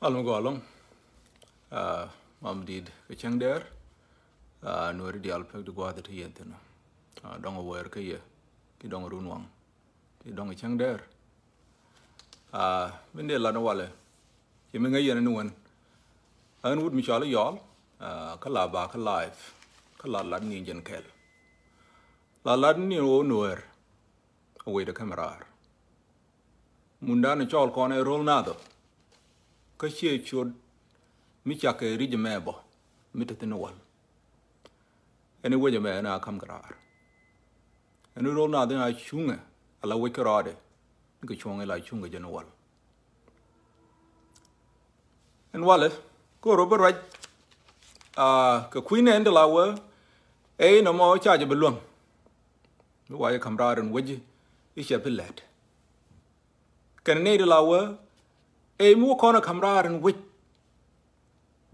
Almo go along. Mam did a chang there. No ready alpeg to go at the yen. Don't aware kay. You don't run one. You don't a chang there. When they lana wale. You may get a new one. And would Michelle y'all. Kalaba, alive. Kalad Ninjan Kel. La Latin you Nuer. Away the camera. Mundana chol corner rolnaath. Kashi should Michake read a mabo, mitted in the wall. Anyway, the man I come grar. And we roll nothing I chunga, a la wicker order, because chunga like chunga in the wall. And Wallace, go over right. Queen and the lower, no more charge of belong. Why you come round and wedgie, it shall be let. Can need a lower? More corner camera and wit.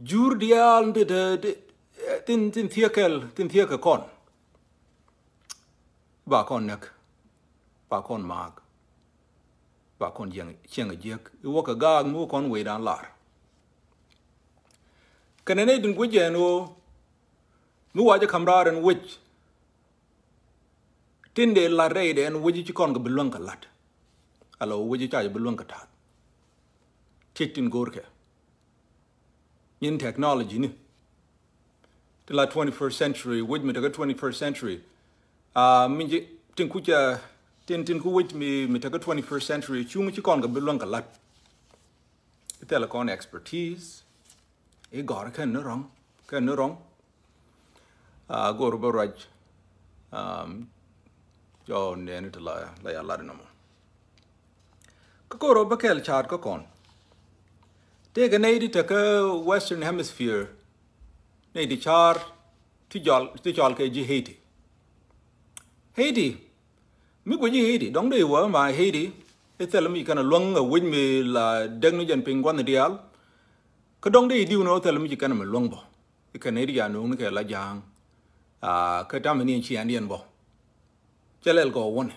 Jurdial the tin theakel con. Back on neck. Back on mark. Back on young a jerk. You walk a guard, move on way down lar. Can an aid in Widja no? No, I camera and witch. Tinde la raid and widget con belong a lot. Allo, widget I belong a tat. Ticked in Gorka. In technology, ni. The 21st century, with me to the 21st century. Minji, tinkuja, tinku with me, to the 21st century, chungichikon belong a lot. The telecom expertise, a gar can no wrong, Go over right. John, the end to lie a lot no more. Kokoro Bakel chart kokon. Take an aid to the Western Hemisphere. Nady char Tijal KG Haiti. Haiti. Me go Haiti. Don't they were my Haiti. They tell me can a long windmill Degnigan Pinguan the Dial. Kadong they do no tell me you can a longbo. The Canadian only la jang. Katamini chi Indian bo. Jalel go one.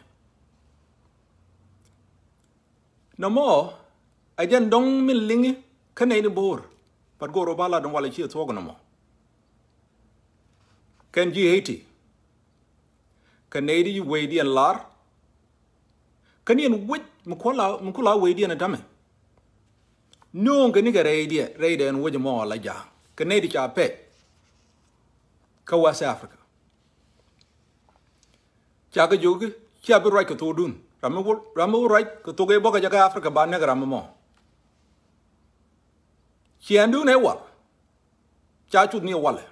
No more. I just don't milling. Canadian board, but go Robala don't want to hear talking no more. Can G80 Canadian Wadian Lar Canadian wit Mukula Wadian a dummy. No Ganiga Raider and Widmore like ya. Canadian are pet. West Africa. Chaka Jogi, Chabu right to Dun. Ramu right to Toge Boga Africa by Negamamo. She and do no what? Chachu near Walla.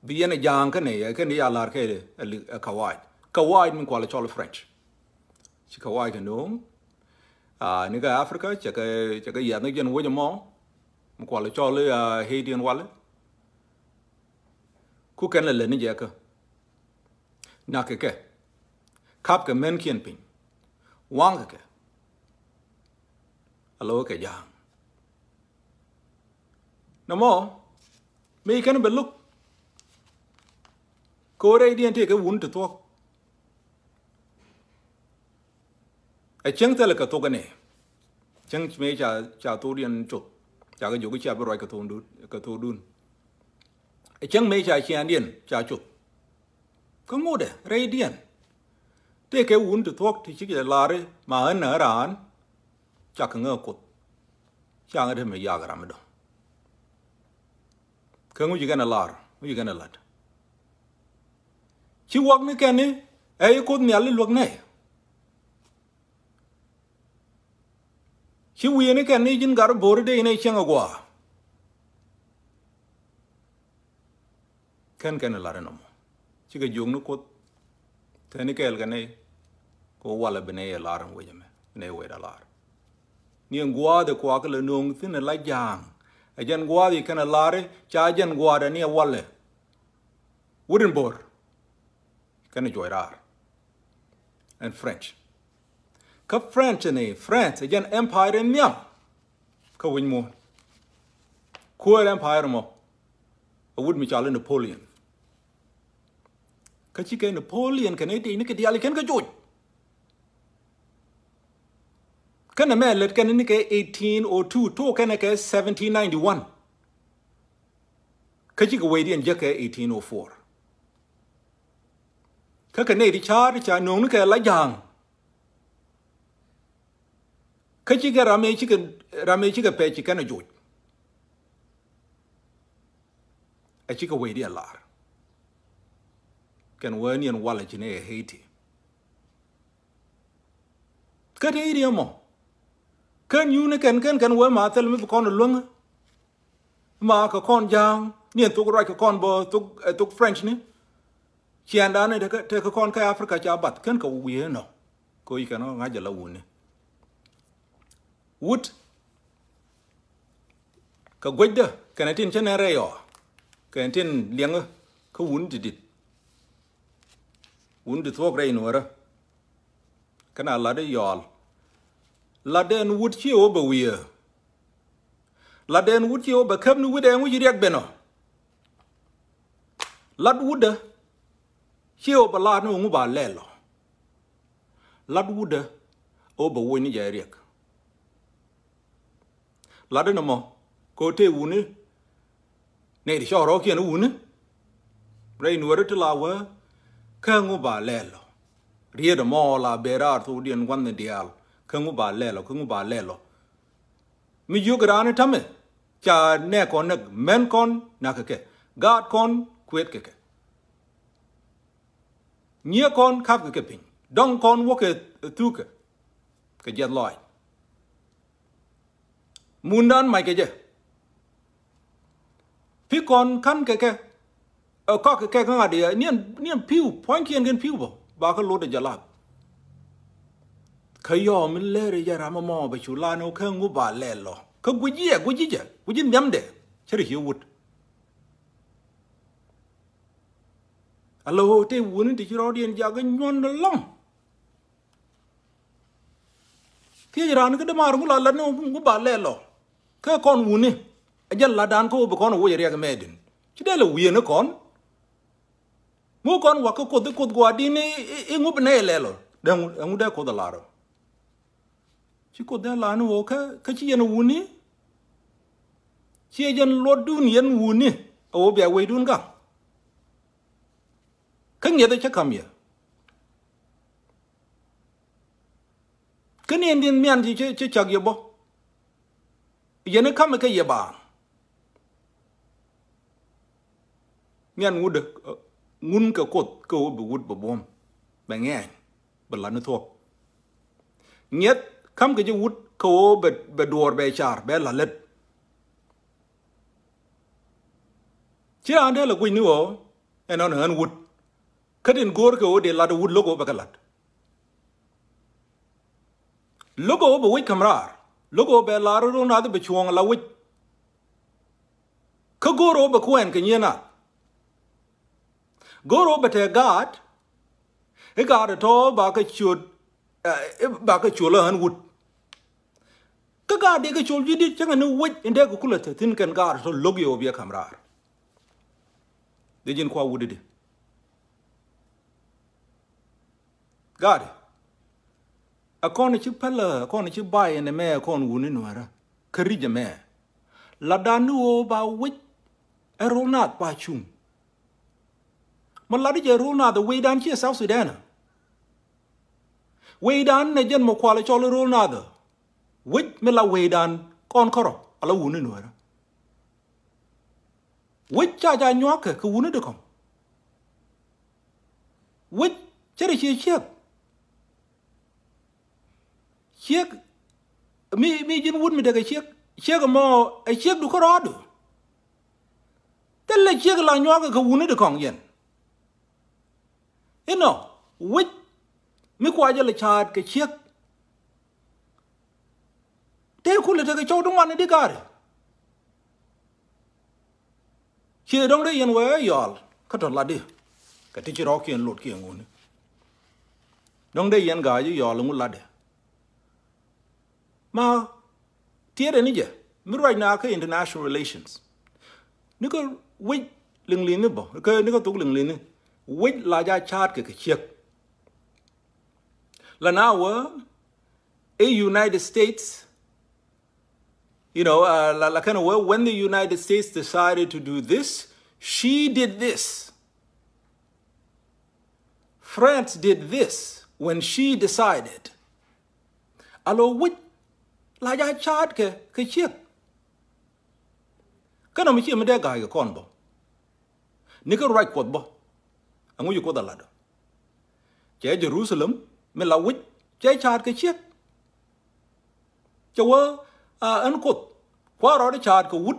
Be in a young can a kawaii. Kawaii mean quality French. She kawaii can know. Nigga Africa, check a Yanagan William Moore. Quality Haiti and Walla. Cook and a Lenijaka. Nakake. Kapka Menkian Pin. Wangake. Aloka young. No more. Me can be look. Go ready and take a wound to talk. A chunk teleka togane. Chunk me chaturian chop. Jaga Yogi Chabarai Katodun. A chunk me chandian chacho. Come over, radiant. Take a wound to talk to Chicky Larry, Mahan Aran. Chakanga coat. Chang at him a yagaramado. Can you get a lar? You get a lot. She walked me canny, you couldn't nearly look nay. She win Canadian got a board in a changagua. Can a lot no more. She got young no coat. Tenica Elgane go walla bene a lar and William, nay wait a lar. Near Gua the quackle nung thin and like young. A jan guadi can a lare, charge and guada near Walle. Wooden board. Can enjoy that. And French. Cup French and a France, a jan empire in Yam. Cowing more. Cool empire more. A wood Michal Napoleon. Kachika Napoleon can eat Nicky can go. cái này mẹ lật cái này cái 1802 to cái này cái 1791 cái chỉ cái way đi anh cái 1804 cái này đi cha nông cái lá giang cái chỉ cái rame chỉ cái pe chỉ cái này rồi ai chỉ cái way đi là cái này niên wala chỉ này Haiti cái đấy đi mà cái như này cái way mà tao mới con luôn mà cái con giang niên tục rồi cái con bò tục French này chỉ anh đã này cái con cái Africa cha bắt cái way nó coi cái nó ngay giờ là uốn wood cái quay đó cái này tin chân này rồi cái này tin liang cái uốn đi thuốc rồi nữa rồi cái nào là đấy yol là đen wood chiếu bờ wia là đen wood chiếu bờ khắp nu wood em wood riêng bên nó lát wood chiếu bờ lát nu ngủ bà lẹ lo lát wood ô bờ woi ni giải riêng lát đó mà có thể uốn này thì cho rõ kia nó uốn rồi nữa đó là vợ khang ngủ bà lẹ lo riêng đó mà là bè ra thu điền quan này dial khang ngủ bà lẹ lo mi yêu cái đó này thắm cha nè con nè men con nè cái gạt con quét cái nhia con khắp cái pin dong con wo cái tu cái jet loi mundan mai cái gì phi con khăn cái có cái ngà đi niên piu point kiên piu bo ba cái lô để jalap cái yo mình lê rồi giờ làm mà bị chủ la nó khang ngủ bà lẹ lo cái cái gì nhắm đấy chứ được hiểu vụt alo thế vốn thì chú điền giờ cái nhon nó long thế giờ nó cái đám mà nó là nó ngủ bà lẹ lo cái con vốn này giờ là đàn cô bị con vô giờ cái mẹ đến chứ đây là quyền nó con mua con hoặc cái cột qua đi này ngủ bên này lẹ lo đang ngủ đây cột là rồi chứ cột đây là nó cái chi nó vốn này chi dân lót đun yên vốn này ở bề quay đun cả cái nghĩa đó chắc không vậy cái này điên miền thì chứ chắc gì bo giờ nó không cái gì bà miền ngud ngun cái cột cái bị ngud bị bom bà nghe bà là nó thua nhất không cái gì ngud cái bị đuổi bị char bị là lết chỉ là đây là quỷ nữa anh nói hơn ngud cái đến gore cái để là ngud logo bà cái lát logo bị quỷ camera logo bị là rồi nó bị chuông là quỷ cái gore bị quen cái gì nè gore bị thế gạt cái gạt đó bà cái chuột là hơn ngud cái gạt đi cái chuột gì đi chẳng hạn nó quỷ in đây cái cú là tin cái gạt đó logo bị camera để dân qua ngud đi gạt con này chụp pala con này chụp bay anh mẹ con ngud nữa ra cái gì mẹ là đàn nuo bà quýt rolnaath bà chung mà là đi rolnaath the way đàn chia South Sudan way đàn này dân một khoa lại cho rolnaath quýt mới là way đàn con khó rồi là ngud nữa ra quýt cha nhóa cái ngud được không quýt chứ để chiếc mi dân quýt mi được cái chiếc mà chiếc đủ khó đó được thế là chiếc là nhóa cái ngud được không vậy you know quýt mi qua giờ là chặt cái chiếc thế cũng là cái chỗ đúng anh đi cả chỉ đông đấy yên với yol cái đó là đi cái tí chỉ rõ kiện lột kiện ngôn đông đấy yên gái với yol ngôn là đi mà tiết này nhỉ mới right now cái international relations nếu có wait lưng lính nữa bỏ cái nếu có tục lưng lính nữa wait là ra chat cái chiếc là nào a United States, you know, like kind of, well, when the United States decided to do this, she did this. France did this when she decided. Alo which la ya chat ke chiếc. Cái nào mới chỉ mới đe gài cái con bo. Ni cái right quật bo. Anh ngồi có đà lạt. Chế Jerusalem mới là which chế chat cái chiếc. Cho anh quật qua rồi chat cái wood.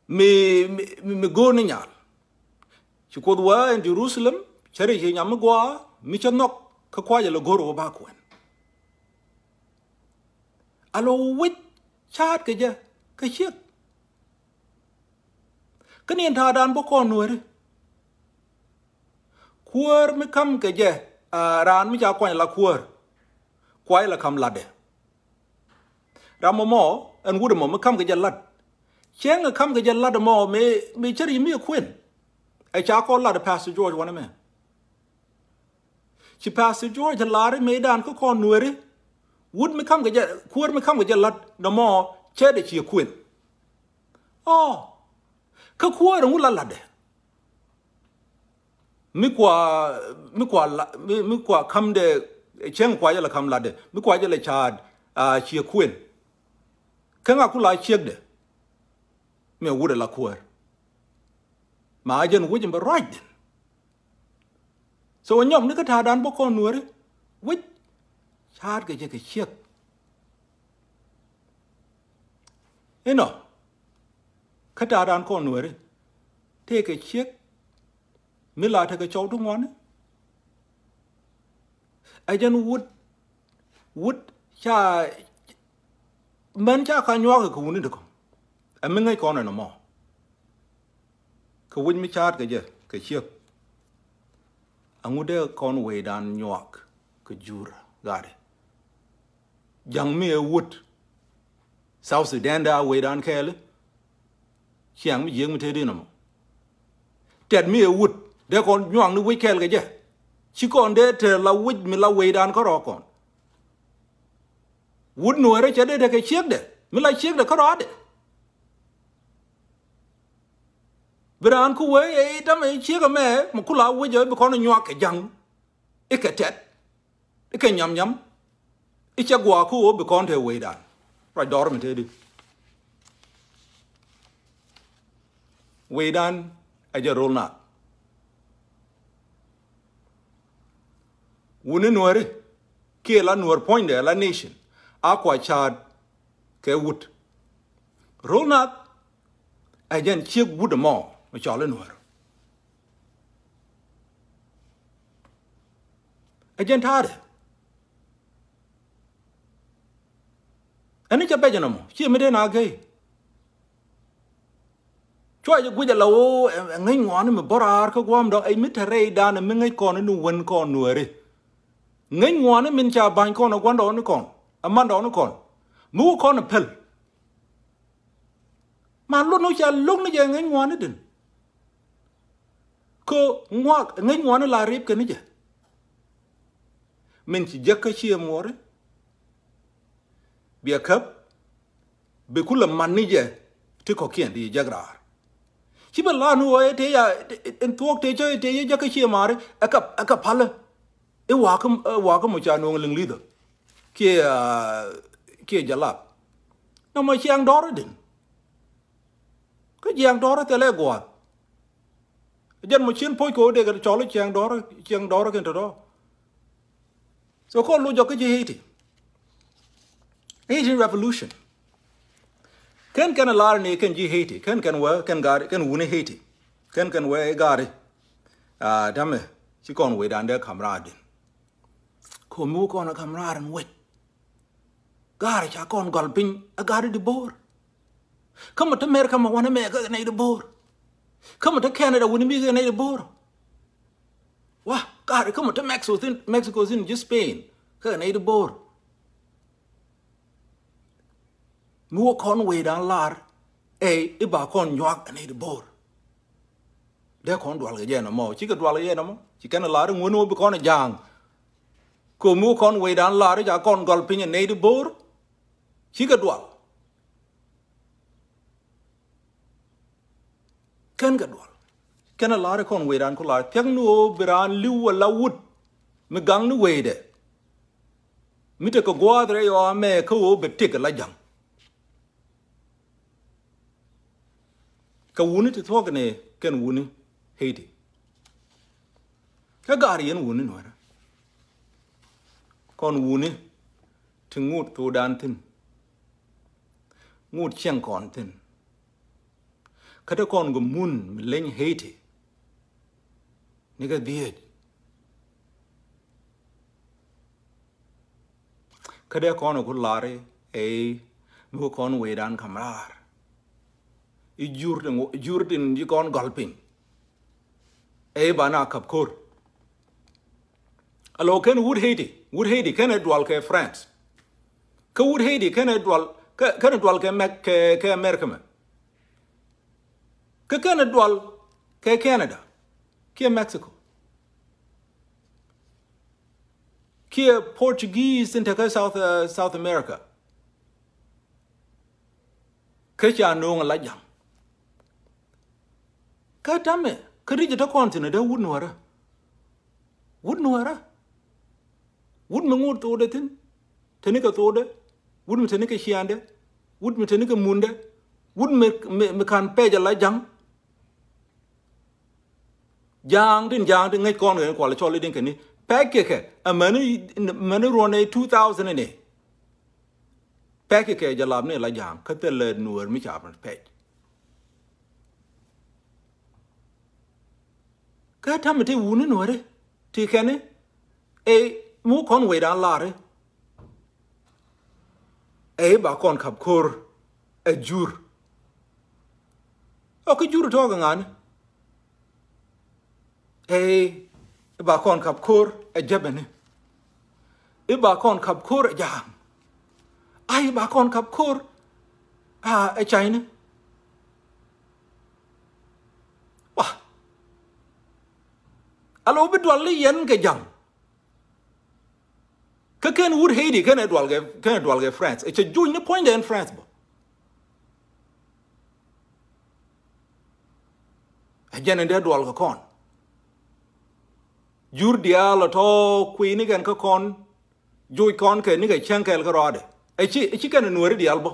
Mi go ni nhal. Chỉ quật qua in Jerusalem chế đi nhắm qua mi chân nóc cái qua giờ là goro ba quen. Alo which chat cái chiếc. Cái niên thà đàn bố con nuôi đấy. Khuэр mới khăm cái gì. Rán mới chả quay là khuэр. Quay là khăm lạt đấy. Ra mò anh vui mò mới khăm cái gì lạt. Chén là khăm cái gì lạt mò mới chơi gì mới khuyên. Ai chả có lạt Pastor George wanna mẹ. Chỉ Pastor George lạt đấy mấy đàn có con nuôi đấy. Vui mới khăm cái gì. Khuэр mới khăm cái gì lạt. Nó mò chơi để chỉ khuyên. Cái khuya rồi ngút lạt đấy, mi qua khăm để chén qua giờ là khăm lạt đấy, mi qua giờ là chad chia khuyên, cái ngã cũng lại chia đấy, mi ngút là khuya, mà ai dân ngút chỉ bảo right, so anh nhom nó cái thà đàn bố con nuôi đấy, quýt chad cái chia, thế nào? Cái trà đàn con nuôi đấy, thế cái chiếc, mới lại thấy cái cháu đúng ngon đấy. Ai dân wood, cha, mình cha khai nhóa cái khu này được không? Em mình ngay con này nó mò, cái wood mới chát cái chiếc, anh ngồi đây con quay đàn nhóa cái jura, gà đấy, giang mi wood, South Sudan đã quay đàn khe đấy. Chiang mi giếng mi thế đi nào, tết mi wood, để con nhoang nó quay kẹt cái gì, chỉ còn để thế là wood mi là quay đàn có rõ con, wood nuôi đấy chứ để cái chiếc đấy, mi là chiếc đấy có rõ đấy, bây giờ anh cứ quay ấy đâm ấy chiếc cái mẹ, mà cứ là quay giờ bị con nó nhoang cái giang, ít cái tết, ít cái nhắm, ít cái quả cứ bị con thế quay đàn, rồi đó mi thế đi. Way done, I just roll not. Wouldn't Nuer, Kela Nuer point there, la nation. Aqua chad, ke wood. Roll not, I just check wood more, which all in Nuer. I just had it. And it's a bejanamo. She made an agay. Cho ai cũng giờ lâu ngay ngoan mà bỏ ra cái quan đó ai biết thấy đa này mình ngay con nó quên con nuôi đi ngay ngoan mình chả bàn con nó quan đó nó còn man đó nó còn mua con nó pel mà lúc nó chả lúc nó giờ ngay ngoan nó đừng cô ngoan ngay ngoan nó là riệp cái này chứ mình chỉ giấc cái chia mua đấy bia khắp bị cú làm man này chứ thì có kiện đi giấc ra chỉ biết là nuôi thế ya en thuốc thế chơi thế ya cái chia mà đấy aka phal e wa cái một cha nuôi lưng lý được kia jalap nó mà chiang đó đấy cái chiang đó thế là quoi dân một chiến phôi cố để cái chó lấy chiang đó cái đó so con luôn cho cái gì hết Asian Revolution Kan alar ni kan ji Haiti kan wa kan gari kan wuni Haiti kan wa gari dame chỉ còn we dan de kamradin ko mu ko na kamradan we gari cha kon golpin a gari de bor kama ta America ma wana me ga nei de bor kama ta Canada wuni mi ga nei de bor wa gari kama ta Mexico sin just Spain ga nei de bor mua con we dan lar e ba con nyoak ane de bor de con dwal ge na mo chi ga dwal ye na mo chi kana lar ngono be con jang ko mu kon we dan la ja kon gol pinya ne de bor chi ka dwal ken ka dwal ken a la kon we dan ko la pyang nu bran liu la wut mi gang nu we de mi te ko gwa dre yo me ko be tik la jang ka wuni te thok ne ken wuni Haiti ka gari yen wuni no ra kon wuni te ngut to dan tin ngut chen kon tin ka te kon go mun leng Haiti ni ka diet ka de kon ko lare e mu kon we dan kamrar I jurtin ji kon golping e bana kap kor alo ken wood Haiti ken edwal ke France ke wood Haiti ken edwal ke America me ke ken edwal ke Canada ke Mexico ke Portuguese in ke South America ke cha no la jang ka tame ka rije ta kontine da wud nuara wud me ngur to de tin tani ka to de wud me tani ka shiande wud me tani ka munde wud me kan peja la jang tin ngai kon ngai ko la chole din kani pakke ke amani rone 2008 pakke ke jalab ne la jang ka te le nuar mi cha pej ka tame te wuni nuare ti kene e mu kon we dan lare e ba kon kap kor e jur o ke jur to ngan e ba kon kap kor e jabene e ba kon kap kor e jam ai ba kon kap kor e China wah alo bidwal li yen ke jang ka ken wood Haiti ken edwal ke France e che join ne point in France bo a jenen de edwal ka kon jur dialo to queen ni ken ka kon joy kon ke ni ke chankel ka rode e chi ken nuori dial bo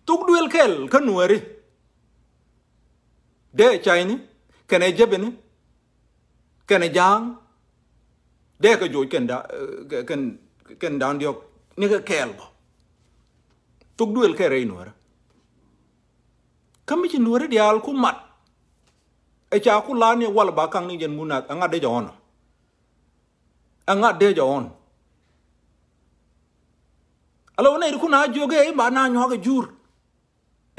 tuk duel kel ka nuori de China ken e jebene ken jang de ka joy ken dan diok ni ka kel bo tuk duel ke re nuora kam chi nuora dial ku mat e cha ku la ni wal ba kang ni jen munat anga de jon alo ne ku na joge e ba na nyo ga jur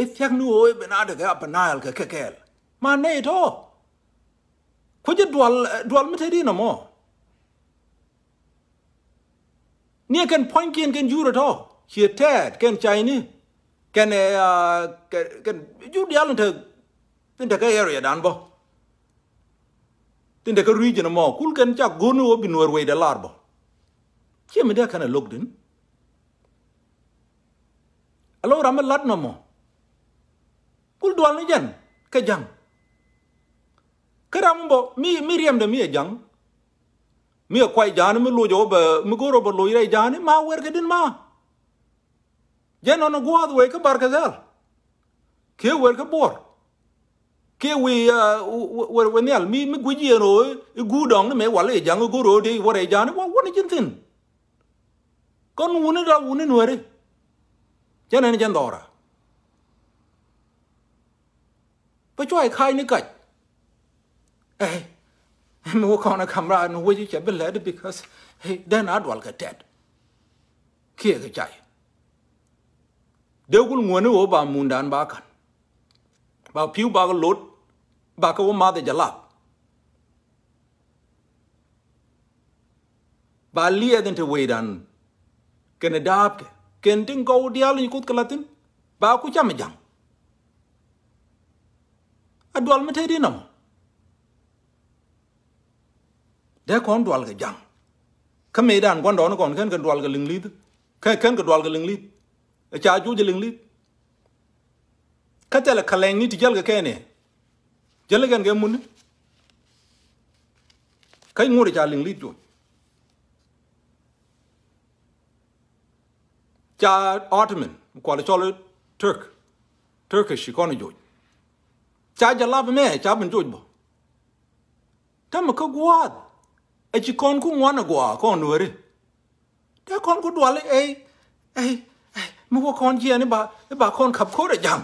e fyak nu o be na de ga pa naal ka kel ma ne to ko je dual mi te di no mo ni ken point ken jura to chi ted ken China ken ju dial tin de ka area dan bo tin de ka region mo kul ken cha gonu o bi Norway de lar bo chi mi de kana logdin alo ram lat no mo kul dual ni jen ka jang karam bo mi riem de mi jang mi kwai jan mi lo jo ba mi goro bo lo ire jan ma wer ke din ma jen ono guad we ka bar ka zal ke wer ka bor ke we wer nyal mi guji ro gu dong me wale jang goro de wore jan wa woni jin tin kon woni da woni nuare jen en jen dora pa choi khai ni kai hey, I'm going to come around and wait you led because hey, then I'd walk at that. Kia the jay. They will want to over Mundan Bakan. About pew bag load, back over mother jalap. Bali than to wait on. Can adapt, can think go the alley could Calatin? Baku Jamajang. A dual metadinum. De kon dual ke jang ka me dan kon don kon ken dwal ga ling lit ken ka dwal ga ling lit a cha ju je ling lit ka tele kaleng ni ti jal ga kene jale gan ga mun kai ngure cha ling lit jo cha Ottoman ko la cholo Turkish ko jo cha jala me cha ben jo bo tam ka guad e ci kon ku ngwana gwa kon Nuer da kon ku dwale mu ko kon je ne ba kon khap ko da jam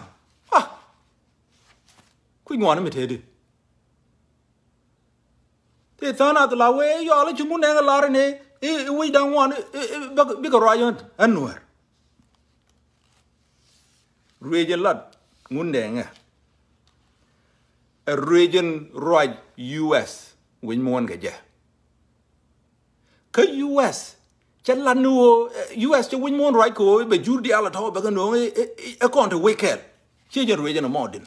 ku ngwana me tedi te tana da la we yo la ci mu ne la ne we dan wan bi ko rayon an Nuer region lad ngunde nga a region right US win mon ga je ka US chân lan nuo US cho win mon right ko be jurdi ala to ba no e kon to wekel che je region mo din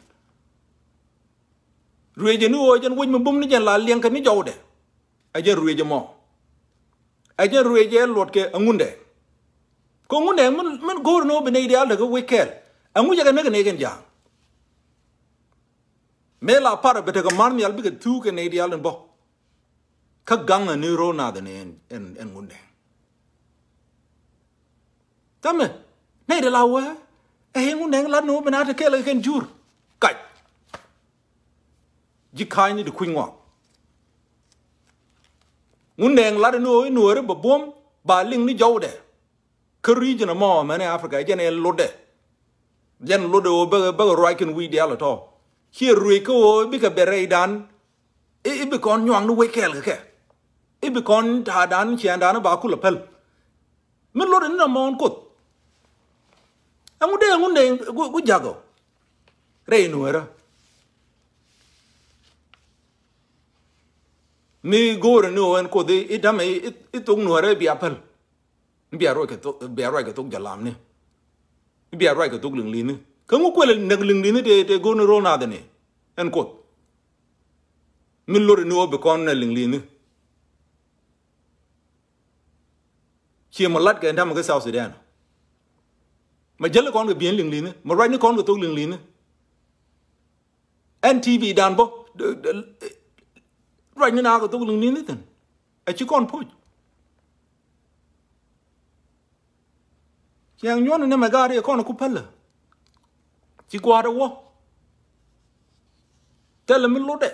region nuo jen win mo bum ni jen la lien ka ni jowde a je region mo a je region lot ke ngunde ko ngunde man gor no be ne ideal da ko wekel angu je ga ne gen jang me la para be ga man mi al bi ga tu ke ne ideal bo ka ganga ni rolnaath en ngunde tame nei de la wa ngunde la no be na te kele ken jur kai ji kai ni de kwingwa ngunde la de no re ba bom ba ling ni jawde ka region mo mane Africa jene lode jen lode o ba roi ken wi de ala to here rui ko bi ka bere dan be kon nyang no we kel ke ibi kon ta dan chian dan ba ku la pel min lo den na mon kut ngunde gu jago re Nuer mi gore no en ko de idame itung Nuer bi apel bi aro ke to jalam ni bi aro ke to ling lin ka ngu ko le nag ling lin de go no rolnaath ni en ko min lo no be kon na ling lin chia một lát cái thằng cái South Sudan mà just là con cái biến linh lín mà right nó con cái tôi linh lín NTV đàn bố right nó nào cái tôi linh lín đấy ấy chứ con thôi chàng nhon nên mà ga đi con nó cũng phật là chỉ qua đâu thế là mình lót đấy.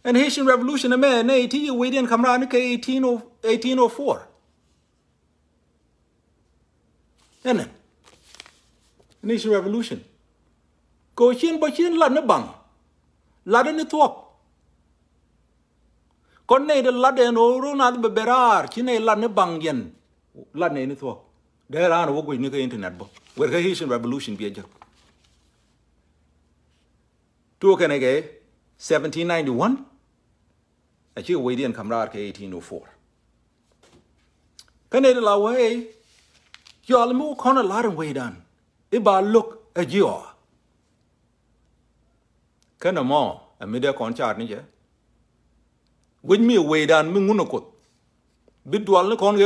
And Haitian Revolution a man nay ti we didn't come around ke 1804 and Haitian Revolution ko chin ba chin la na bang la de ni tuok kon nay de la de no rolnaath be berar chin nay la na bang yen la nay ni tuok de ra no wo ni ke internet bo we ke Haitian Revolution bi ja to ke ne ke 1791 I think we didn't come out 1804. Can it allow way? You all move on a lot of way done. If I look at you, can a more a middle concert, Ninja? With me way done, Mungunokut. Bid to all the con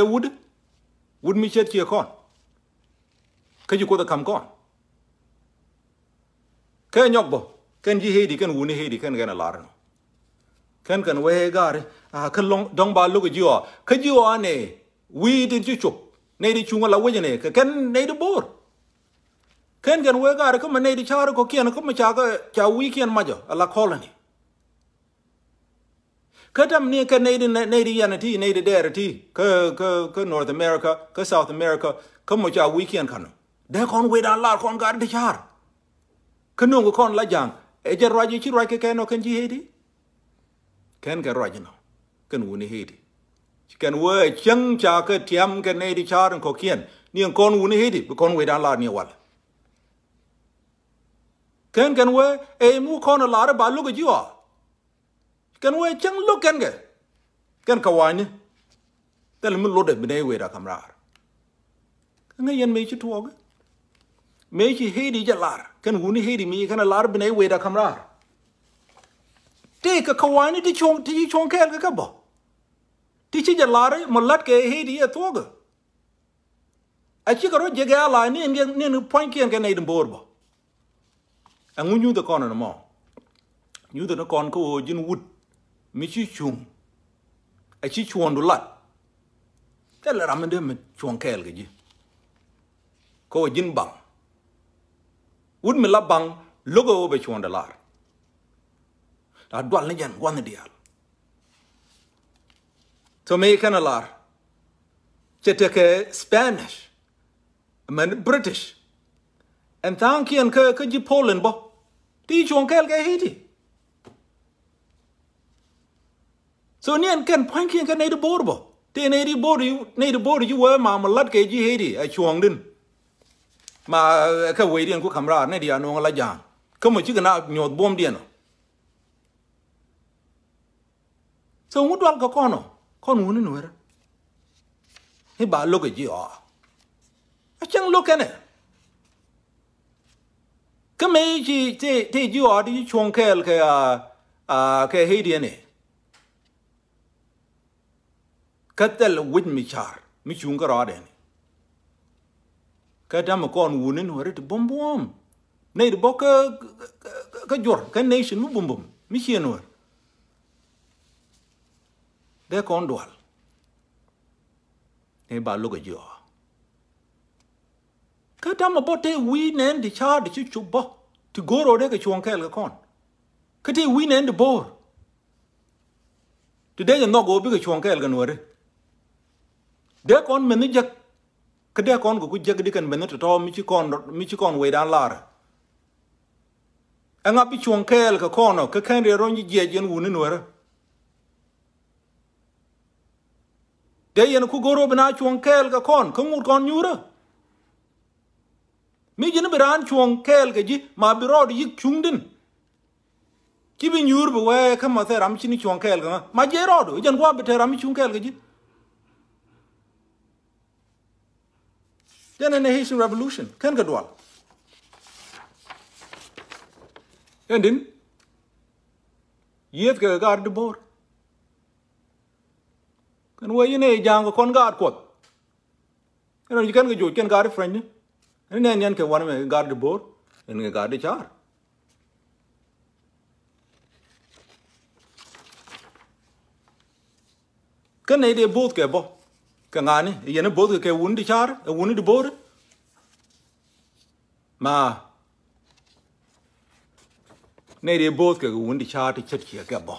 would me shed your con. Can you go the come con? Can Yokbo? Can you hate? Can Winnie hate? Can get a lot. Can we gar can long don't ba look at you could you on a we did you chop native chunga la wajane can native board can we gar come a native char cokian come a cha weekend major a la colony Katam near Canadian native yanity native derity North America South America come with your weekend canoe they can't wait a lot con guard the char canoe con la jang a jet raji chiraka can or can you hate Can get right now. Can win Haiti. Can wear chung chaka tiam can native char and coquian. Near con win Haiti, but con wait a lot near what. Can wear a moo con a lot about look at you all. Can wear chung look and get. Can Kawani tell him loaded bene wait a camera. Can I make you talk? Make you Haiti jalar. Can win Haiti me can a lot bene wait a camera. Take a Kawani to chong kel kabo. ti chi jalare molat ke Haiti e toga a chi karo je ga la ni point kien ke nei de borbo angu nyu de kono mo nyu de kon ko jin wut mi chi chung a chi chuon du lat te la ramende me chuon kel ge ji ko jin bang wut mi la bang logo be chuon de lar da dwal ni jan wan dial so me kana lar chete ke Spanish man British and thank you ke ji Poland bo ti chuon kel ge Haiti so nien ken point kien ke nei de borbo te nei de bordo you were ma lat ke ji Haiti a chuon din ma ka we dien ku kamra ne dia no la jang ko mo chi na nyot bom dien so ngudwal ko kono kon woni Nuer he ba lo ke ji a chang lo kene ka me ji te ji di chuon kel ke ke Haiti ne katel wit mi char mi chung ka ra den ka dam kon wunin hore te bom bom nei de bok ka jor ka nation mu bom bom mi chienor de kon dwal e ba lo ga jo ka dam bote wi nen di char di chu bo to goro de ka chuon kel ka kon ka te wi nen de bor today no go bi ka chuon kel ga nore de kon men jak ka de kon go jak di kan men to mi chi kon we dan lar anga bi chuon kel ka kono ka kan re ron je jen wuni Nuer de yen ku goro bina chuon kel ka kon ka ngut kon nyura mi jin biran chuon kel ka ji ma bi rod yik chungdin ki bi nyur bu we ka ma te ram chi ni chuon kel ka ma je rod jen kwa bi te ram chuon kel ka ji then in the Haitian Revolution, can go dual. And then, yet go guard the board. And where you know, young con guard quote. You know, you can guard a friend, and then you can one of guard the board and guard the char. Can they both get bo? Kangani, you know, both ke wound the char, a wounded the board. Ma, nay, they both get wound the char to check here, gabo.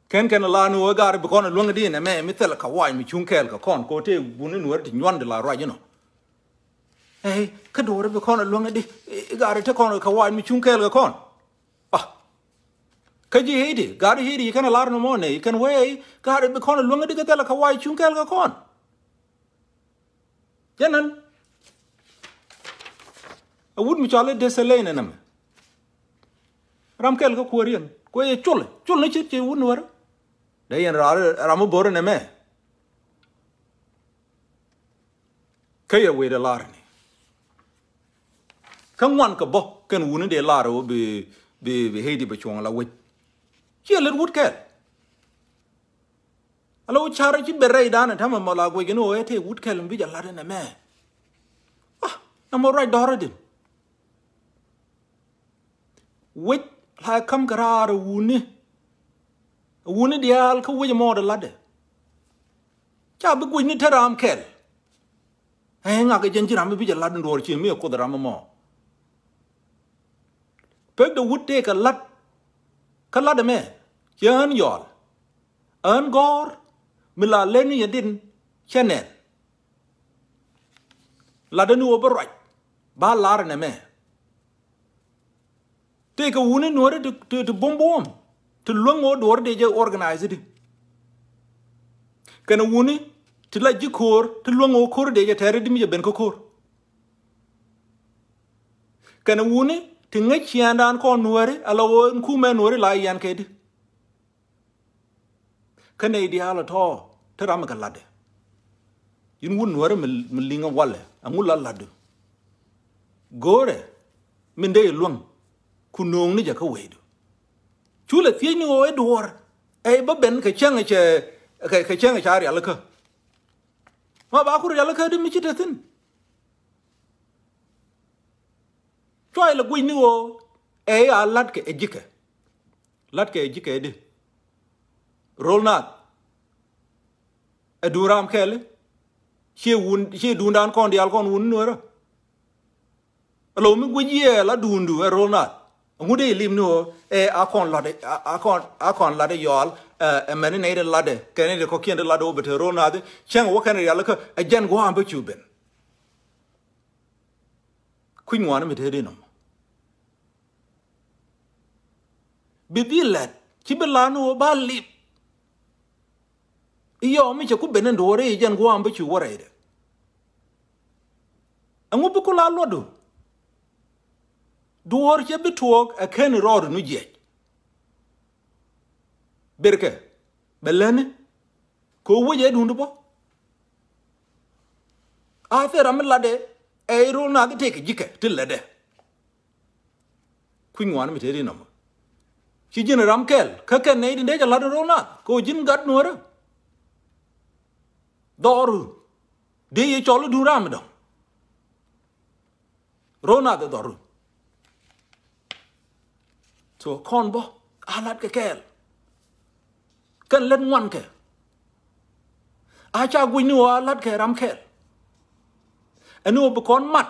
Can a la no guard become a longer din, a man, Mithel Kawai, me chunkel, con, cote, wounded word in yonder la right, you know. Hey, Cador become a longer day, got to take on a Kawai, me chunkel, con. Kaji Haiti, God Haiti, you can allow no more, you can weigh, God it become a longer to get like a white chunkel ga con. Jenan, a wood mutual desalane in them. Ramkel go Korean, go a chul nature, you wouldn't wear. They and Ramo born a man. Kaya wait a larny. Come one kabo, can wound a laro be Haiti, but you want to wait. Here, little wood cat. Hello, charity beret down and time of Malawi, you know, I take wood cat and be a lad in a man. Ah, I'm all right, Doradin. Wait, like come gara a wound. A wounded the alco with more the ladder. Chab going to Taram Kell. Hang up a ginger, I'm a bit a lad and door, me a quarter more. Peg the wood take a lot. Kalada me, yan yall. Gore, Mila Lenny didn't, Chanet. Ladanu over right, Ba Larn a me. Take a wound in order to boom boom, to long old door they organize it. Can a wound to let you core to long old core they carried me a benco core. Can a wound to make yan down con Nuer, allow and Kuma Nuer lie yan kid. Canadian at all, Teramaka lad. You wouldn't wear a milling of walle, a mulla lad. Gore, Minde lung, Kunung Nijaka wade. Chula Fino a door, e ba ben ka chang che ka chang cha ri ala ka ma ba ku ri ala ka de mi chita tin choi la gui ni o e a lat ke ejike de rolnaath e duram kele she dundan kon dial kon wun nuera lo mi gui la dundu e rolnaath ngude lim no e akon lade yol e meni ne de lade kene de ko kende lade obete rolnaath chang wo kan yalla ka e jan go ambe chuben kuin wana mi tede no bibilet kibelano ba lip iyo mi che ku benen dore jan go ambe chu worede angu bu ko la lodo duor che bituok a ken rod nu je berke belene ko woje dundu bo a fera mi lade e ro na de ke jike tillede kuin wan mi tedi no ci jin ramkel ka ken ne de ja lade ro na ko jin gat nuora doru de ye cholo du ram do ro na de doru so con bo alat ke kel kan len wan ke a cha gui nu alat ke ram kel anu be kon mat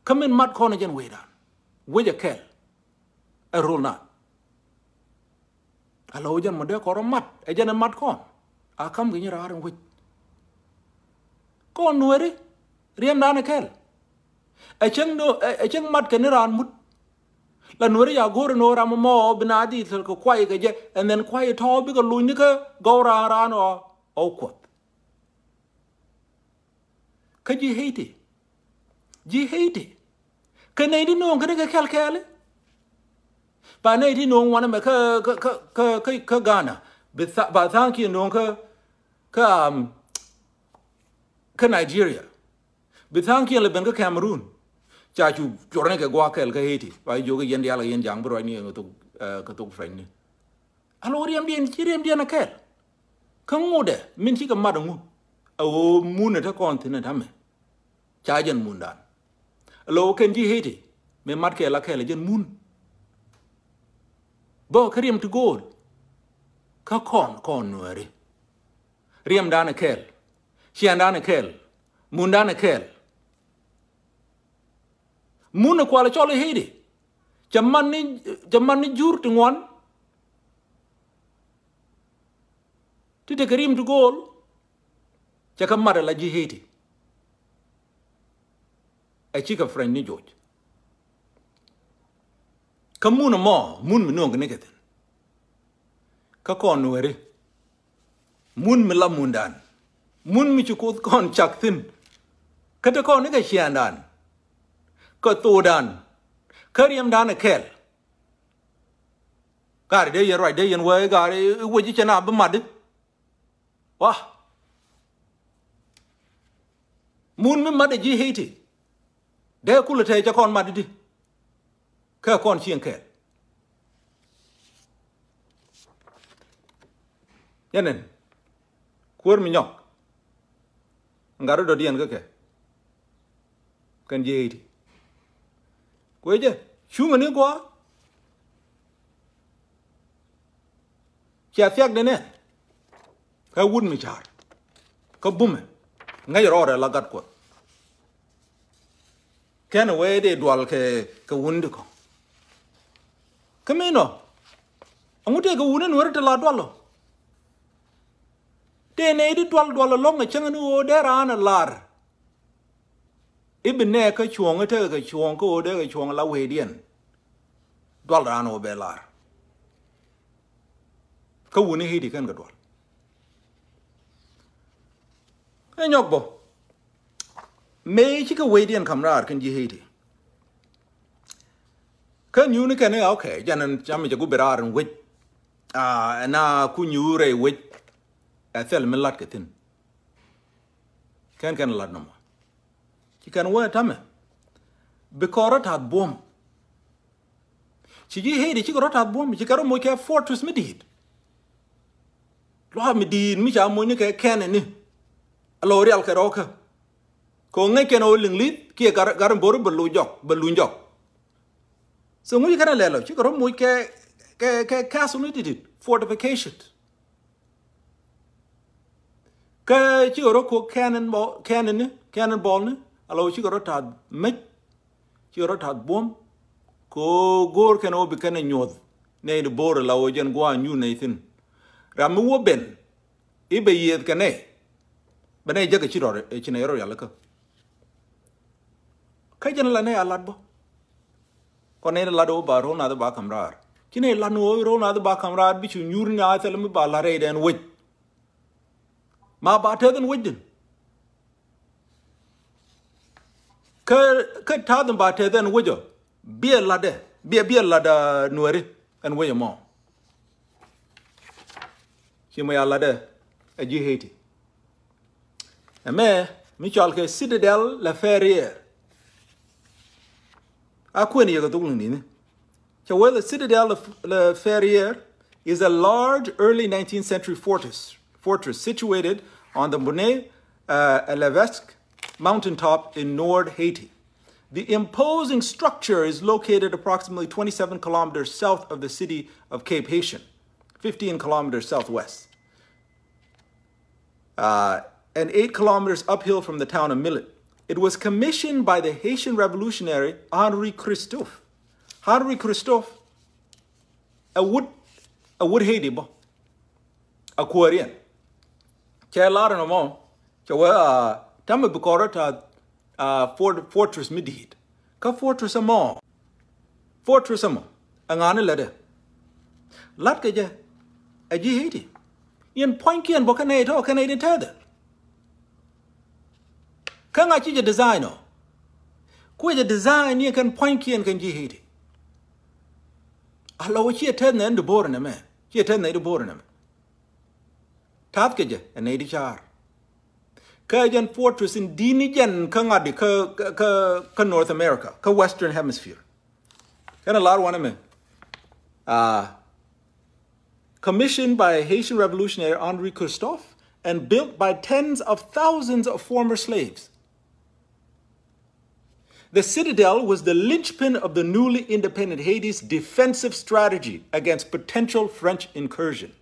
kamen mat kon jen wedan weje kel a rolna alo jen mo de ko mat e jen mat kon a kam gi ra ran wi kon nuere riem dan kel e cheng mat ke ni ran mut la nuere ya gore no ram mo binadi tel ko kwai ke je and then kwai to bi ko lu ni ka go ra no o ko ka ji hate ka nei di no ka kel kel ba nei di no wana me ka gana ba thank you no ka Nigeria bi thank you le ben ka Cameroon cha chu chorne ke gwa kel ka heti ba jo ke yen dia la yen jang bro ni to ka to friend ni alo riam dien na kel ka ngode min chi ka madangu o mun ta kontinent ame cha jen mun dan alo ken ji heti me mat ke la kel jen mun bo kriam to gold ka kon nuere riam dan kel chian dan kel mun dan kel mun ko la chole hede jaman ni jur tu ngon ti de karim tu gol cha kamara la ji hede e chi ka friend ni George kamun mo mun mi no ne keten ka kon nuere mun mi la mun dan mun mi chu ko kon chak tin ka te kon ni ka chian dan ko to dan kariam dan kel gari de yer right de yen we gari we ji chana ba mad wa mun mi mad ji hiti de kula te ja kon mad di ka kon chien kel yanen kur mi nyok ngaro do dien ka ke kan ji hiti Weje, chunga ni kwa. Chia fiak dene. Ka wud mi char. Ka bume. Ngay rore la gat kwa. Kena we de dual ke wundi ko. Kamino. Angute ka wunen wera te la dualo. Te ne di dualo longa changa nu o dera ana lar. Ibn ne ka chuong te ka chuong ko de ka chuong la we dien dwal ran o belar ka woni hidi kan ga dwal e nyok bo me chi ka we dien kamrar kan ji hidi kan yu ni kan e okay janan cham je gu berar en wit na ku nyure wit a fel melat ka tin kan lat no Ki kan wa tame. Bikorat had bom. chi ji Haiti chi ko ta bom chi karo mo ke fortress medit lo medit mi cha mo ni ke ken ni alo real ke ro ka ko ngai ke no ling lit ki gar bor belu jok so ngi kana lelo chi karo mo ke castle ni dit fortification ka chi karo ko cannonball ni alo chi karo ta me chi karo ta bom ko gor ken obi kana nyod ne de bor la o jen gwa nyu ne tin ram wo ben ibe yed kane bane jaga chi rore chi ne ro yalla ka jen la ne alad bo ko ne la do ba ro na ba kamrar chi ne la no ro na ba kamrar bi chu nyur na tel mi ba la re den wit ma ba te den widin ka ta den ba te den wijo bia la da Nuer and way mo hima ya la da a ji Haiti me mi chal ke Citadel la Ferrière a kwen ye ga dugul ni so well the Citadel la Ferrière is a large early 19th century fortress situated on the Bonnet-à-l'Evesque mountaintop in Nord Haiti. The imposing structure is located approximately 27 kilometers south of the city of Cape Haitian, 15 kilometers southwest, and 8 kilometers uphill from the town of Millet. It was commissioned by the Haitian revolutionary Henri Christophe. Henri Christophe, a wood Haiti, a Korean. Kaya no mo, kaya tama bukora ta fortress medit ka fortress amo angane lede lat ke je aji Haiti yen point kien bo kana to kana din tade kanga chi je design no ku je design ni kan point kien kan ji Haiti alo chi tade ne ndo bor ne me chi tade ne do bor ne tat ke je ne di char Kajan fortress in Dinijan Kangadi ka North America, ka Western Hemisphere. Kind of lot one of me. Commissioned by a Haitian revolutionary Henri Christophe and built by tens of thousands of former slaves. The Citadel was the linchpin of the newly independent Haiti's defensive strategy against potential French incursion.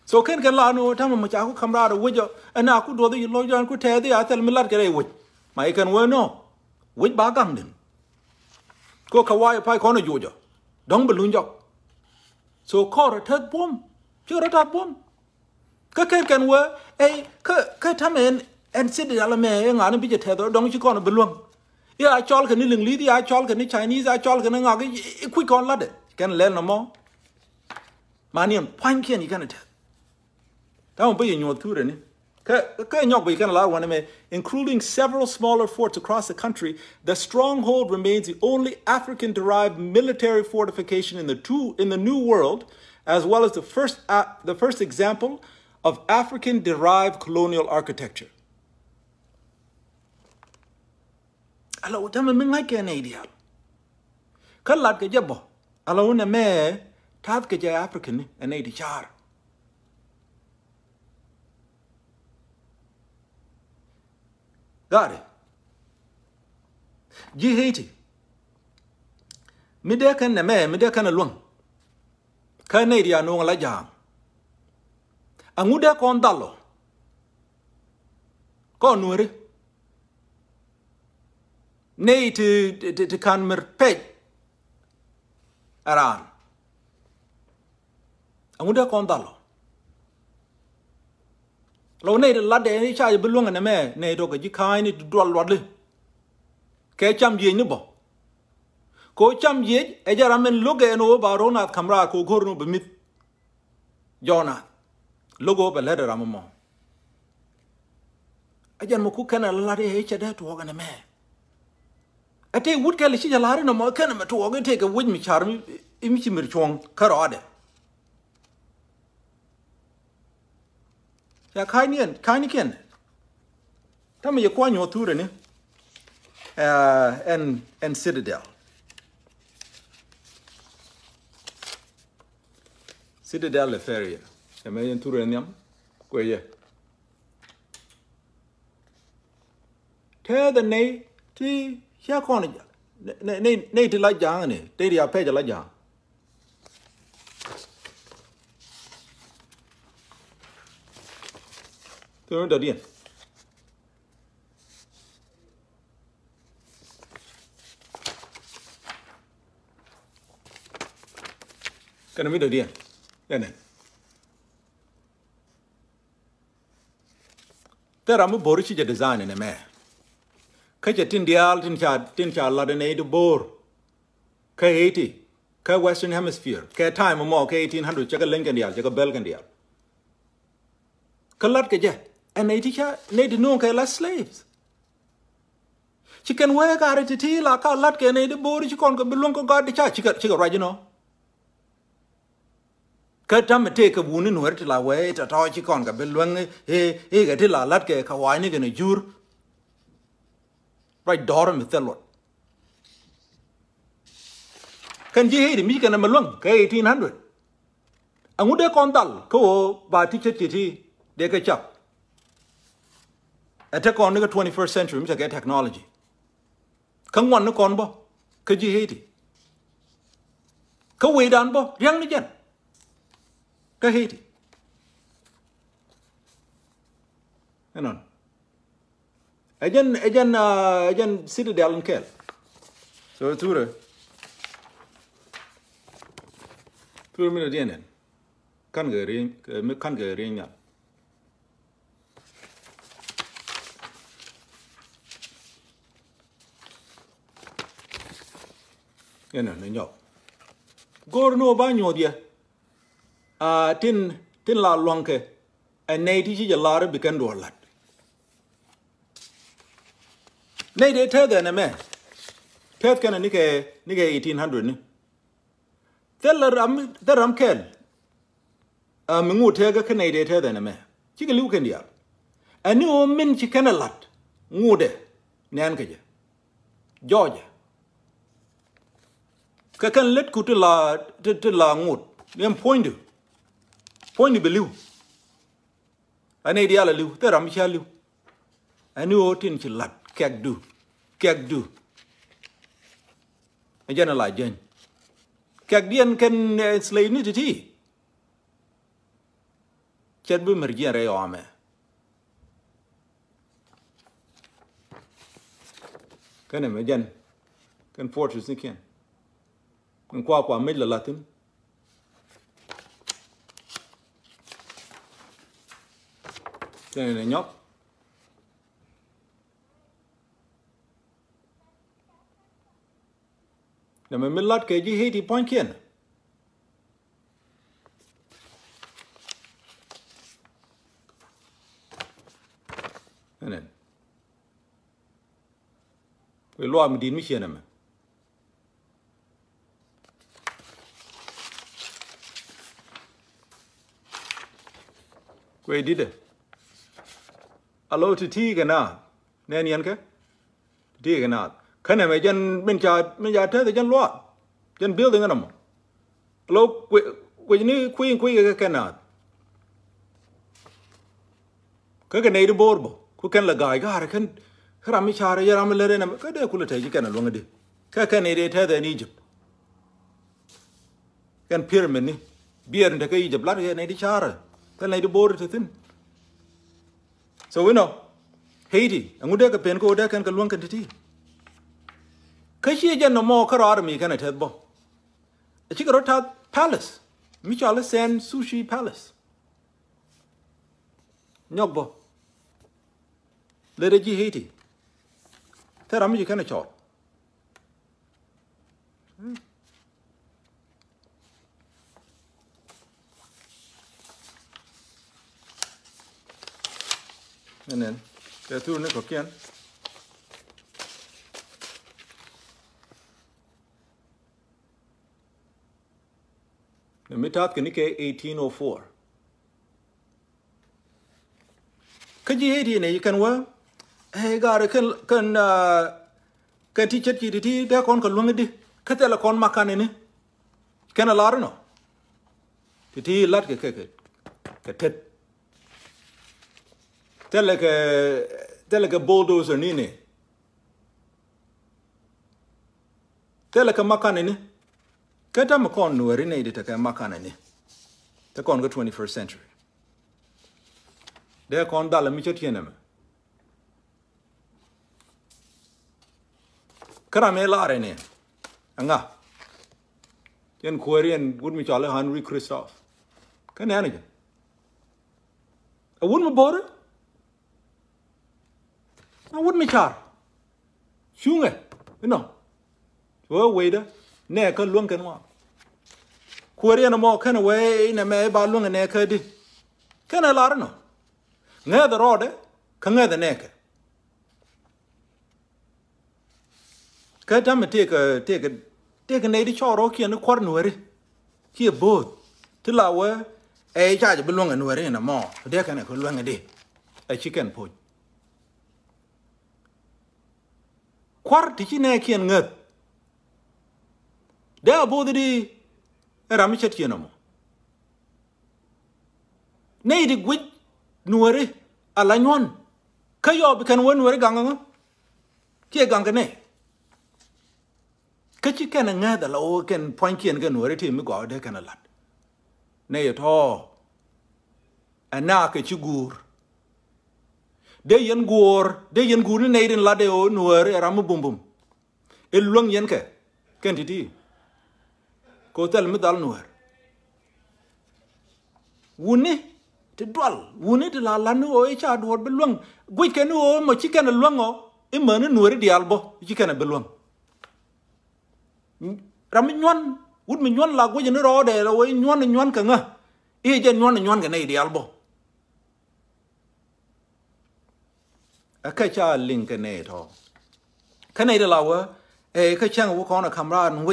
So can la no tama ma cha ko kamra wujo ana ku do the lo jan ku te the atel milat kare wuj ma kan we no wuj ba gam din ko ka wai pai ko no jujo dong belun jok so ko ra thak bom chu ra ta bom ka kan we e ka tamen en Citadel me nga no bi je te do dong chi ko no belun ya chol ka ni ling li ya chol ka ni Chinese ya chol ka nga ga ku kon la de kan le no mo maniam pan kien you gonna tell including several smaller forts across the country, the stronghold remains the only African-derived military fortification in the New World, as well as the first example of African-derived colonial architecture. Alo tama mingai ke na ideal. Kalat ke jabo. Alo na me tat ke ja African na ideal. Got it. Ji Haiti. Mide kan na me, mide kan alung. Ka na dia no la jang. Angude kon dalo. Ko Nuer. Nei te kan mer pej. Aran. Angude kon dalo. Lo nei de ladde ni cha belunga na me nei do ga ji kai ni dol wadle ke cham ye ni bo ko cham ye e jara men loge no ba rolnaath kamra ko gorno be mit jona logo be leder ammo ajan mo ku kana ladde e cha de to ga na me ate wut ke li chi jalare no mo kana me to ga te ga wuj mi charmi imi chi mir chong karode ya kaini ken tama ye kwa nyoture ni and Citadel Citadel Feria. A million Turanium. Where ye? Tell the nay, tea, Shakonija. Nay to like Jani, they are paid a lajan. Turn the din. Can I meet the din? Then. There are more Borisha design in a man. Catch a tin dial, tin char, laden aid bore. K80, K Western Hemisphere, K time more, K1800, check a Lincoln dial, check a Belgian dial. Kalatkaja, and Natica, native no less slaves. She can work out at tea like a Latka, native board, she can't belong to God the church, she got right, you know. Cut time take a wound in where till I wait at all, she can't belong, get till I Latka, Kawainig and a jur. Right, Dorum with the Lord. Can you hate me? Can I belong? K1800. And would they condal, co by teacher kitty, they catch up. Attack on the 21st century, to get technology. Come one no conbo, could you hate it? Go way down, bo, young again. Go hate it. And on. Again, Citadel and Kell. So, Tura. 2 minutes in. Can't get ring. No. Go no banyo, dear. Tin la lonke, and native a lot of becan door lad. Nay, they tell them a man. Tell can a nigga 1800. Tell the ram kell. A Mungu tega Canada tell them a man. Chicken look in the up. A new min chicken a lot. Mude, Nankaja. Georgia. Kakan let Kutula mood. Them point to. Point to believe. An ideal lu, the ram shall you. A new tin chill Keg do. A general Jen. Kegdian can slay nudity. Chedbu mergere arme. Can imagine. Can fortress again. Can quapa middle Latin. Then a nyop. The Millat KG Haiti point kin. And then we lost Medin Mission. We did it. Allow to tea and out. Nanny Anka? Tea and out. Can I imagine Minja the Jan Law? Jan building an animal. Hello, when you queen cannot. Cook a board, who can la guy, can Ramichara Yaramala and a could take you can along a day. Can a in Egypt. Can pyramid, beer and take Egypt, blood and a chara. Then lady board to thin. So we know Haiti, and would take a pen go deck and Kalunka to tea. Kashi no more army can I tell bo. A Chikarota Palace. Michael San Sushi Palace. Nyogbo. Let it Haiti. Tell me you can a chop. And then the two nickel can. The Mitat Kanike 1804. Could you hate you can work? Hey, God, can teach it to tea, there con Kalungadi, Catalacon Macanini. Can a larno? ti lat ke tet tele ke bulldozer ni ne tele ke makane ni ke ta ma kon Nuer ne de ke makane ni te kon go 21st century de kon dala mi chet yene kara me la re ne anga yen Korean would me chale Henry Christoph kan ane je a would me bore a would me char shunge no wo weda ne ka luong kan wa Korean mo kan we na me ba luong ne ka di kan la no ne the road kan ne the neck ka ta me take ne di choro ki ne kwar Nuer ki both ti la we e cha je luong Nuer na mo de kan ko luong di a chicken po kwar ti ne ki ngat de both di era mi chet ki no mo ne di gwit Nuer ala nyon ka yo bi kan won Nuer ganga ki ganga ne ka chi kan nga da lo kan point kien ga Nuer ti mi go de kan lat ne yo to ana ka chi gur de yen gur ne din la de o Nuer era mu bum el long yen ke ken ti ko tel mi dal Nuer wuni te dwal wuni te la no e cha do be long gwi ken o mo chi kan long o e man Nuer di albo chi kan be long ram nyon wud mi nyon la go je ne ro de lo we nyon ka nga e je nyon ga ne di albo aka cha link ne to kana de la wa e ka chang wo ko na camera no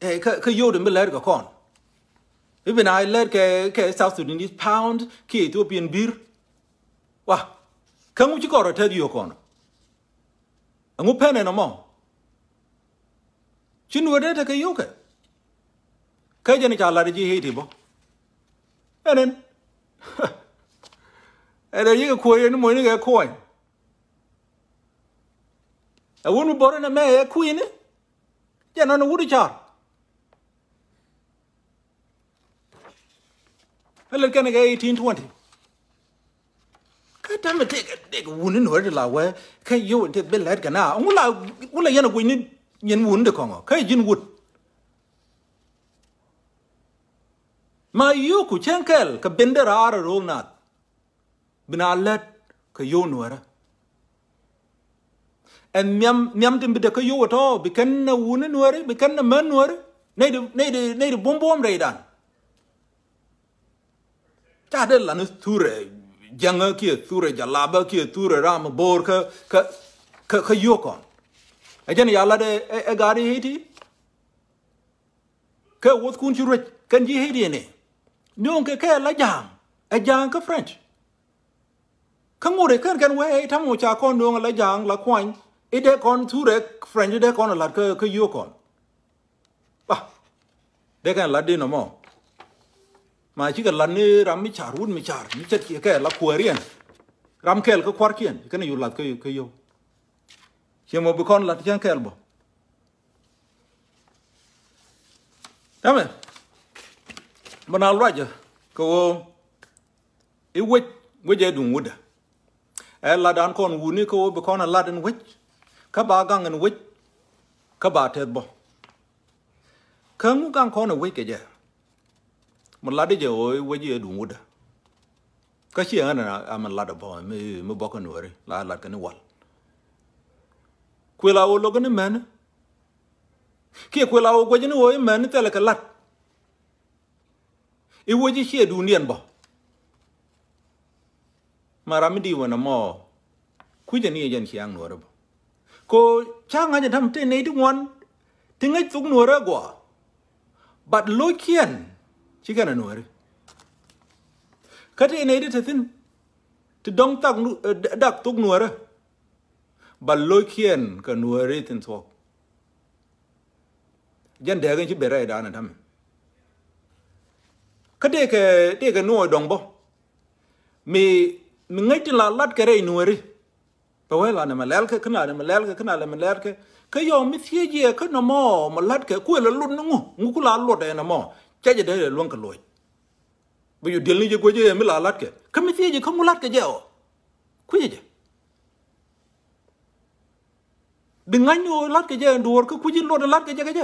e ka yo de me ler ga kon even I ler ke South Sudan pound ki Ethiopian beer wa kan mu chi ko ro te di yo kon ngu pene no mo chin wede te ke yo ke ka je ni cha la ji he ti bo enen ere yi ko ye ni mo ni ke ko a wonu bore na me e ku ni je na no wudi char ele kan ke 1820 ka ta me te ke wonu no de la we ka yo te be let ka na ngula yana ku ni nyen wun de kongo ka jin wut ma yo ku chenkel ka bendera ara rolnaath bina let ka yo Nuer en miam tim de ka yo to bi kan na wun Nuer bi kan na man Nuer ne de bom re dan ta de la no ture janga ki ture jalaba ki ture ram bor ka yo kon ajan yalla de e gari hiti ke wot kun churut kan ji hiti ne non ke la jang e jang ka French kan ngore kan we tam mo cha kon don la jang la kwan e de kon ture French de kon la ke yo kon ba de kan la de no mo ma chi ka la ni ram mi char mi chet ke la Korean ram kel ka kwar kien kan yu la ke yo Siamo bukan latihan kelbo. Tamen, banal raja ko e weje dun wuda. La dan kon wuni ko bukan laden wej ka ba gangen wej ka ba tedbo. Kan gang kon wej ke je. Mun lade je o weje dun wuda. Ka chi ana am lade bo me bokan Nuer la kan wal. Kwela o logan man ki kwela o gwajin o man tele ka lat e woji che du nien bo marami di wona mo ku je ni jen chiang Nuer bo ko chang anya tham te nei tu ngon tingai tuk Nuer go bat lo kien chi kana Nuer ka te nei de tin ti dong tak dak tuk Nuer ba lo kien ka Nuer tin so jan de gan chi bere da na tham ka de ke no dong bo mi ngai ti la lat ke re nueri pa wela na malal ke kana na malal ke kana la malal ke ka yo mi thie je ka no mo ma lat ke ku la lut ngu ku la lut na mo cha je de luong ka loy bu yu del ni je go je mi la lat ke ka mi thie je ka mu lat ke je o ku je đừng anh ô lát cái gì đuổi cái cuốn luôn lát cái gì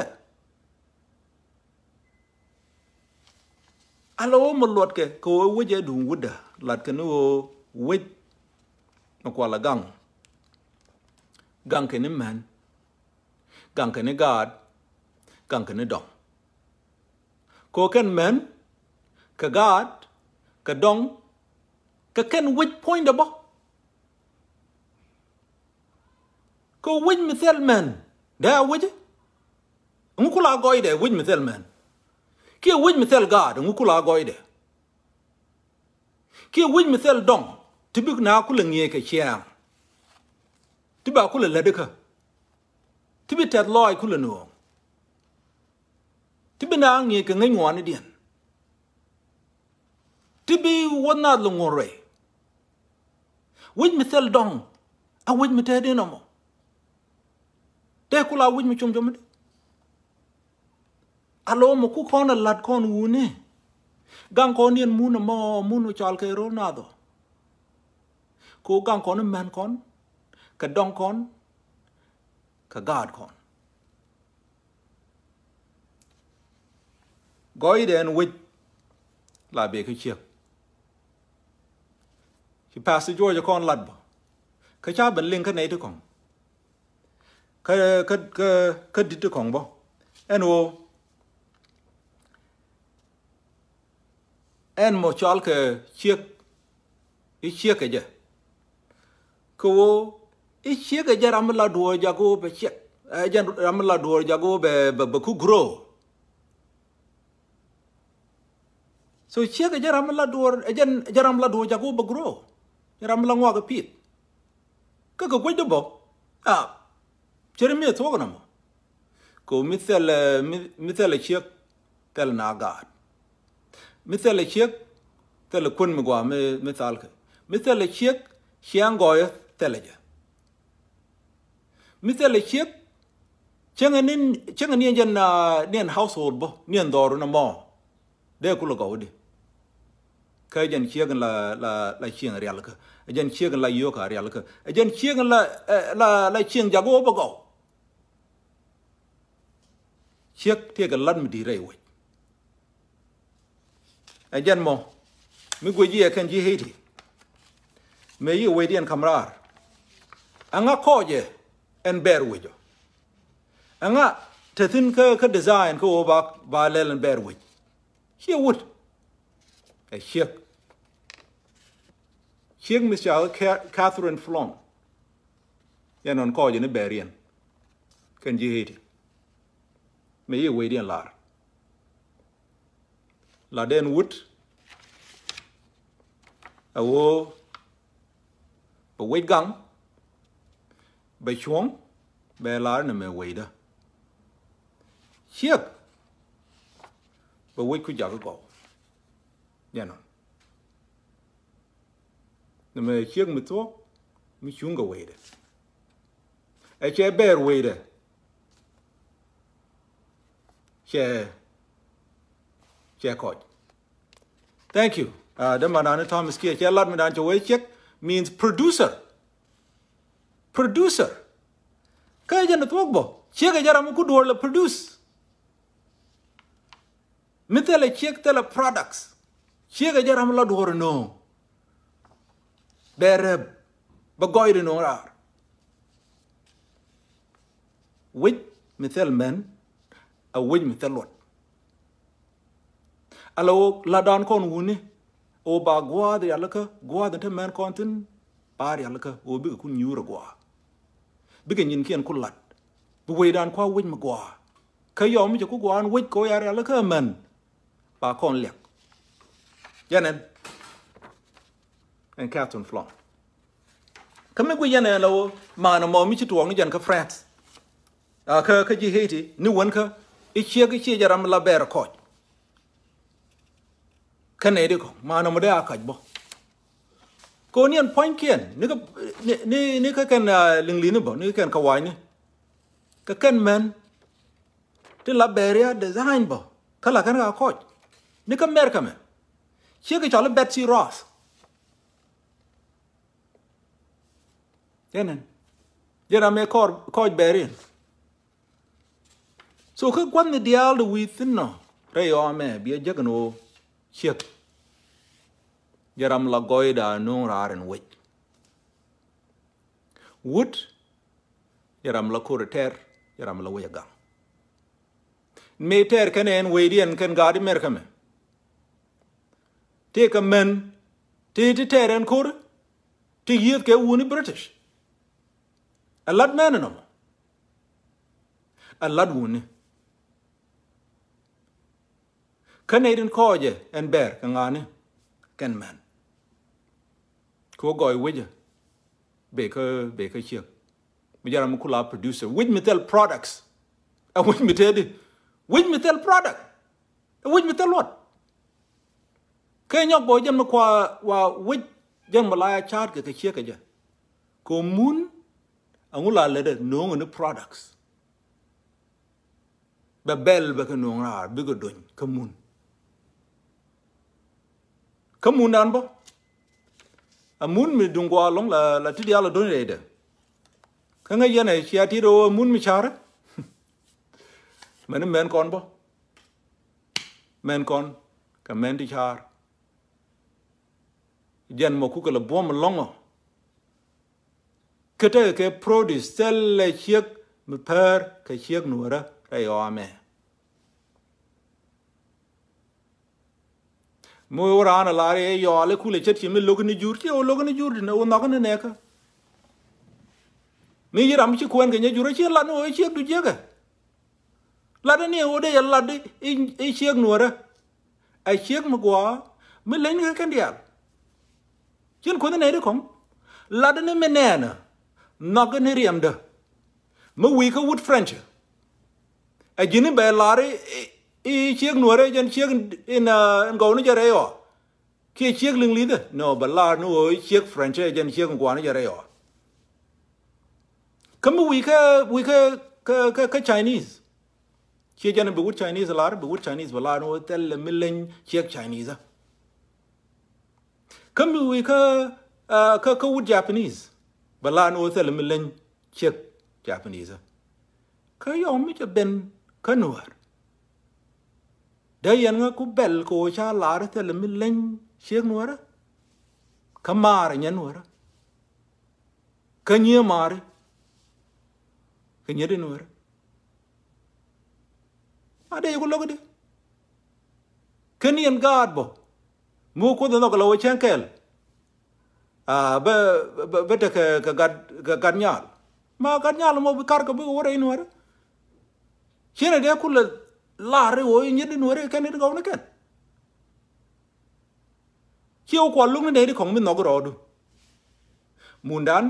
alo một luật cái cô ấy vậy đúng quýt à lát cái nó quýt nó qua là gang cái này man gang cái này gad gang cái này dong cô cái man cái gad cái dong cái which point đó bó cô win mi tel man da wije ngu kula goy de win mi tel man ki win mi tel god ngu kula goy de ki win mi tel dong tibik na kula ngie ke chiang tiba kula ledeka tibi tet loy kula no tibi na ngie ke ngai ngwan dien tibi wona lu ngore win mi tel dong a win mi tel de no mo để cô lao win mi chôm chôm đấy, alo mà cô con là lạt con u nè, gang con điên mu nó chal cái rolnaath đó, cô gang con nó man con, cái dong con, cái gad con, gói đèn wit là bề cái chiếc, khi pass cho con lạt bỏ, cái cha bên linh cái này thôi con. Cái đi tới con bao, anh một chal cái chiếc cái gì, cô cái chiếc cái gì làm là đuổi jago be chiếc, làm là đuổi jago be ku grow, so chiếc cái gì làm là đuổi jago be grow, làm là ngoa cái pit, cái quay đó bao, Jeremy thua cái nào, cô mithel chiếc tel nagat, mithel chiếc tel quân mày qua mithal cái, mithel chiếc xiang gọi tel gì, mithel chiếc chẳng anh nhân household bo, nhân đồ nó mò, để cô lo gấu đi, cái dân chiếc là chiêng real cái, dân chiếc là yêu cả real cái, dân chiếc là chiêng jago bao gấu. Chiếc thì cái lần mình đi rồi, anh dân mò, mình quay gì cái gì hết đi, mấy yêu quay đi anh camera, anh ngã khó chứ, anh bear quay cho, anh ngã thế thì cái design cái ô bạc lên anh bear quay, here wood, cái chiếc mình chào Catherine Flong, anh nói khó chứ nó bear yên, cái gì hết đi. Mấy yêu quay đi là đen wood à wo bà quay găng bà chuông bà là nè mẹ quay đó chiếc bà quay cứ cái cổ nha nó nè mẹ chiếc mẹ thuốc mẹ chuông cái quay đó ai chơi bè quay đó Che coach. Thank you. The man Thomas Kia. Che lad me cho check means producer. Producer. Kaya jan tuwag bo. Che ka jara mo ku door la produce. Mitela check tela products. Che ka jara mo la door no. Bereb. Bagoy de no rar. Wit mitel men. A win mi telot alo la dan kon wuni o ba gwa de alaka gwa de man kontin pari alaka o bi ku nyura gwa bi ke nyin kien kulat bu we dan kwa win ma gwa kayo mi ku gwa an wit ko ya alaka man ba kon lek yanen en Catherine Flong kame ku yanen lo ma na mo mi ci tuong ni jan ka France ka ji heti ni won ka ichie jaram la ber coach cái này đi không mà nó mới đã cạch bo cô niên point kiên ní cái linh lý nữa bo ní cái kawaii ní cái men thì là barrier design bo cái là cái nào coi ní cái America mà chỉ cái chỗ là Betsy Ross thế nên giờ làm coi barrier so cái quan này dial the within nó rồi mẹ bây giờ cái nó chiếc giờ làm là gọi là nung ra and wait wood giờ làm là corter giờ làm là wait gang meter cái này wait đi cái gà đi America mà take a man te ter and core te yết cái uni British a lot man nó a lot uni Canadian college and bear kangane can man ko goy wija be ka chiek mi jaram kula producer which metal products and which metal product and which metal what ke nyok bo jam kwa wa which jam malaya chat ke chiek ke ja ko mun angula le no ngone products ba bel ba ka no ra bi go don ka mun kamun dan bo amun mi dungwa long la tidi ala don rede kanga yana chia ti ro amun mi chara men kon bo men kon ka men ti char jen mo ku ka la bom longo kete ke produce sel le chiek mi per ka chiek nuora ai o me mo ora na la re yo le kule chet mi logni jur ti o logni jur na o na ne ka mi yiram chi kwen ke ne jur chi la no chi du je ga la de ne o de ya la de e chi no ra ai chi mo gwa mi len ga kan dia chen ko ne de kom la de ne me ne na na ga ne riam de mo wi ka wood french a jini be la re I chiếc nuôi đấy chân chiếc in gấu nó giờ đây à khi chiếc lưng lý đấy no bà la nuôi chiếc French chân chiếc quán nó giờ đây à cái cái Chinese chiếc chân bị Chinese là bị Chinese bà la nuôi tel là mình chiếc Chinese cái Japanese bà la nuôi tel là mình chiếc Japanese cái ông mới cho bên cái nuôi đây anh ngã cú bel cô cha lá đó thì là mình lên chiếc nuôi đó, kamar nhân nuôi đó, cái nhia mar, cái nhia đi nuôi đó, à đây có lộc đi, cái nhia gạt bo, mua cô đó nó cái lối chén kel, à bê cái gạt nhal, mà gạt nhal mà bị cắt cái bị ổ đây nuôi đó, chuyện này đấy cũng là la re o nyedi no re kan go na kan chiu kwa lung ne de kong min no gro du mundan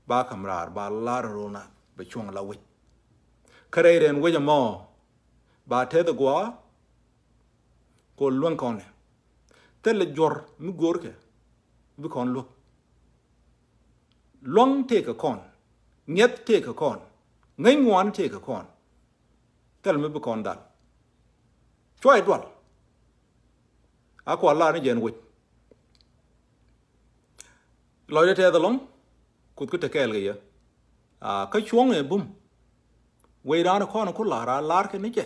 ba kamrar ba la ro na be chung la wi kare ren we mo ba te de gwa ko luan kon ne te le jor mi gor ke bi kon lu long te ka kon nyet te ka kon ngai ngwan te ka kon tel me be kon dal choi dwal akwa la ne jen wit loy de te da long kut ku te kel ge ya ka chuong ne bum we da na kon ku la ra lar ke ne je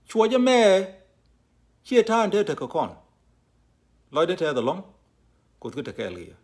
chua je me chia than te ka kon loy de te da long kut ku te kel ge ya